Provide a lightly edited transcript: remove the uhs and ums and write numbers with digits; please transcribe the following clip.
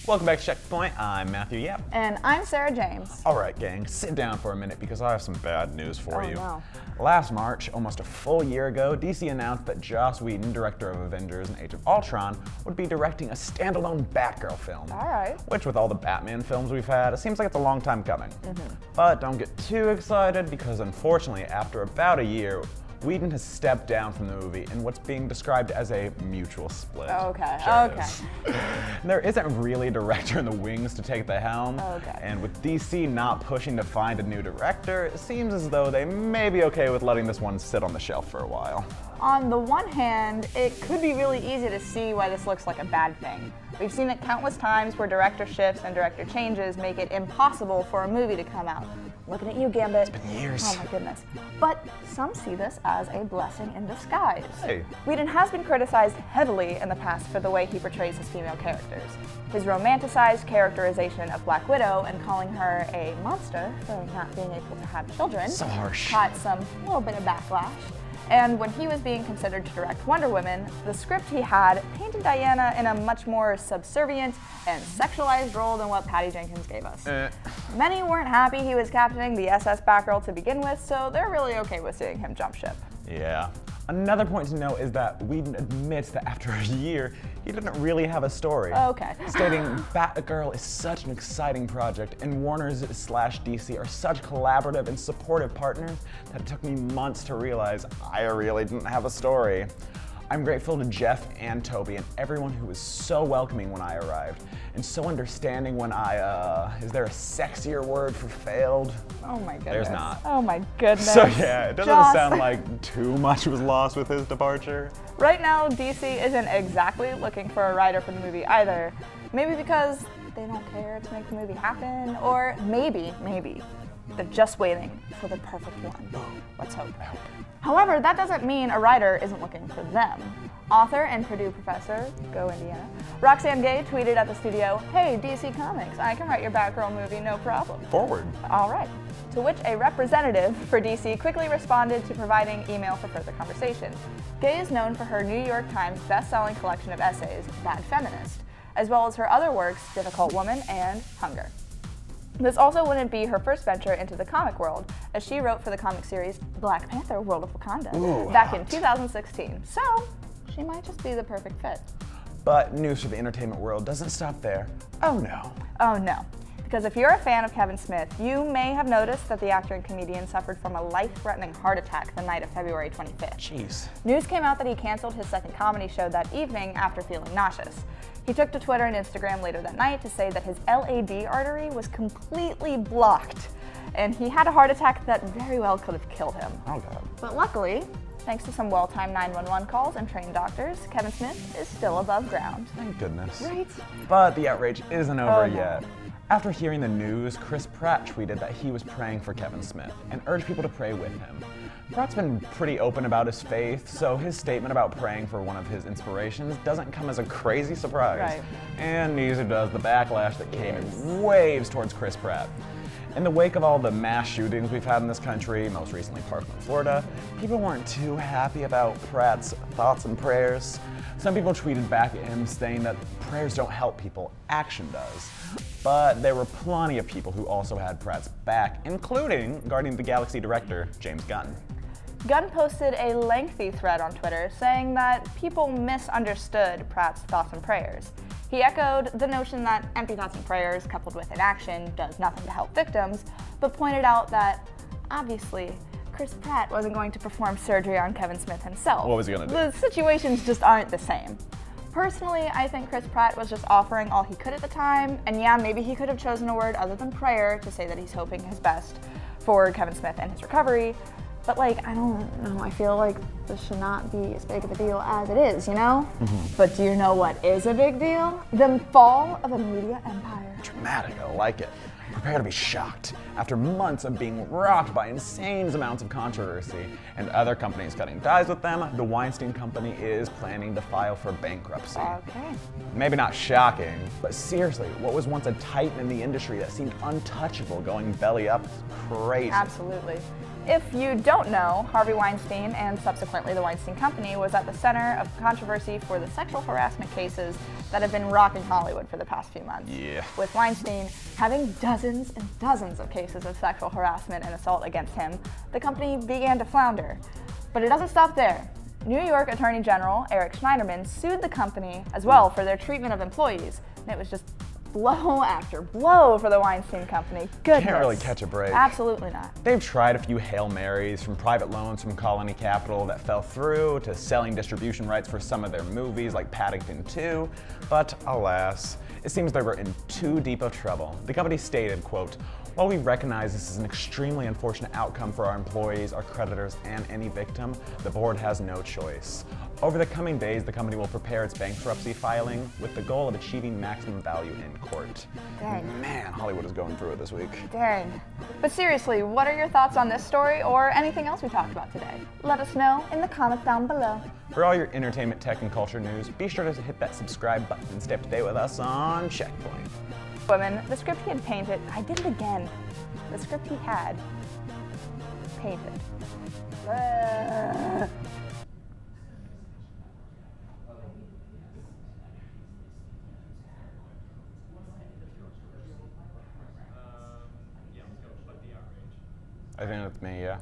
Welcome back to Checkpoint. I'm Matthew Yapp. And I'm Sarah James. All right, gang, sit down for a minute because I have some bad news for you. No. Last March, almost a full year ago, DC announced that Joss Whedon, director of Avengers and Age of Ultron, would be directing a standalone Batgirl film. All right. Which, with all the Batman films we've had, it seems like it's a long time coming. But don't get too excited because, unfortunately, after about a year, Whedon has stepped down from the movie in what's being described as a mutual split. Okay, Sure it okay. is. There isn't really a director in the wings to take the helm. Okay. And with DC not pushing to find a new director, it seems as though they may be okay with letting this one sit on the shelf for a while. On the one hand, it could be really easy to see why this looks like a bad thing. We've seen it countless times where director shifts and director changes make it impossible for a movie to come out. Looking at you, Gambit. It's been years. Oh my goodness. But some see this as a blessing in disguise. Hey. Whedon has been criticized heavily in the past for the way he portrays his female characters. His romanticized characterization of Black Widow and calling her a monster for not being able to have children So harsh. caught some little bit of backlash. And when he was being considered to direct Wonder Woman, the script he had painted Diana in a much more subservient and sexualized role than what Patty Jenkins gave us. Many weren't happy he was captaining the SS Batgirl to begin with, so they're really okay with seeing him jump ship. Yeah. Another point to note is that Whedon admits that after a year, he didn't really have a story. Okay. Stating Batgirl is such an exciting project and Warner's/DC are such collaborative and supportive partners that it took me months to realize I really didn't have a story. I'm grateful to Jeff and Toby and everyone who was so welcoming when I arrived and so understanding when is there a sexier word for failed? Oh my goodness. There's not. Oh my goodness. So yeah, it doesn't Joss. sound like too much was lost with his departure. Right now, DC isn't exactly looking for a writer for the movie either. Maybe because they don't care to make the movie happen, or maybe, they're just waiting for the perfect one. Let's hope. However, that doesn't mean a writer isn't looking for them. Author and Purdue professor, go Indiana, Roxane Gay tweeted at the studio, "Hey, DC Comics, I can write your Batgirl movie, no problem." Forward. All right. To which a representative for DC quickly responded to providing email for further conversation. Gay is known for her New York Times best-selling collection of essays, Bad Feminist, as well as her other works, Difficult Woman and Hunger. This also wouldn't be her first venture into the comic world, as she wrote for the comic series Black Panther: World of Wakanda back in 2016. So, she might just be the perfect fit. But news for the entertainment world doesn't stop there. Oh no. Oh no. Because if you're a fan of Kevin Smith, you may have noticed that the actor and comedian suffered from a life-threatening heart attack the night of February 25th. Jeez. News came out that he canceled his second comedy show that evening after feeling nauseous. He took to Twitter and Instagram later that night to say that his LAD artery was completely blocked, and he had a heart attack that very well could have killed him. Oh god. But luckily, thanks to some well-timed 911 calls and trained doctors, Kevin Smith is still above ground. Thank goodness. Right? But the outrage isn't over Oh, no. yet. After hearing the news, Chris Pratt tweeted that he was praying for Kevin Smith and urged people to pray with him. Pratt's been pretty open about his faith, so his statement about praying for one of his inspirations doesn't come as a crazy surprise. Right. And neither does the backlash that came in waves towards Chris Pratt. In the wake of all the mass shootings we've had in this country, most recently Parkland, Florida, people weren't too happy about Pratt's thoughts and prayers. Some people tweeted back at him saying that prayers don't help people, action does. But there were plenty of people who also had Pratt's back, including Guardians of the Galaxy director James Gunn. Gunn posted a lengthy thread on Twitter saying that people misunderstood Pratt's thoughts and prayers. He echoed the notion that empty thoughts and prayers coupled with inaction does nothing to help victims, but pointed out that, obviously, Chris Pratt wasn't going to perform surgery on Kevin Smith himself. What was he gonna do? The situations just aren't the same. Personally, I think Chris Pratt was just offering all he could at the time, and yeah, maybe he could have chosen a word other than prayer to say that he's hoping his best for Kevin Smith and his recovery. But like, I don't know, I feel like this should not be as big of a deal as it is, you know? But do you know what is a big deal? The fall of a media empire. Dramatic, I like it. Prepare to be shocked. After months of being rocked by insane amounts of controversy and other companies cutting ties with them, the Weinstein Company is planning to file for bankruptcy. Okay. Maybe not shocking, but seriously, what was once a titan in the industry that seemed untouchable going belly up is crazy. Absolutely. If you don't know, Harvey Weinstein and subsequently the Weinstein Company was at the center of controversy for the sexual harassment cases that have been rocking Hollywood for the past few months. Yeah. With Weinstein having dozens and dozens of cases of sexual harassment and assault against him, the company began to flounder. But it doesn't stop there. New York Attorney General Eric Schneiderman sued the company as well for their treatment of employees, and it was just blow after blow for the Weinstein Company. Goodness. Can't really catch a break. Absolutely not. They've tried a few Hail Marys, from private loans from Colony Capital that fell through to selling distribution rights for some of their movies like Paddington 2, but alas, it seems they were in too deep of trouble. The company stated, quote, "While we recognize this is an extremely unfortunate outcome for our employees, our creditors, and any victim, the board has no choice. Over the coming days, the company will prepare its bankruptcy filing with the goal of achieving maximum value in court." Dang. Man, Hollywood is going through it this week. Dang. But seriously, what are your thoughts on this story or anything else we talked about today? Let us know in the comments down below. For all your entertainment, tech, and culture news, be sure to hit that subscribe button and stay up to date with us on Checkpoint. Women, the script he had painted, I did it again. The script he had painted. I think that's me, yeah.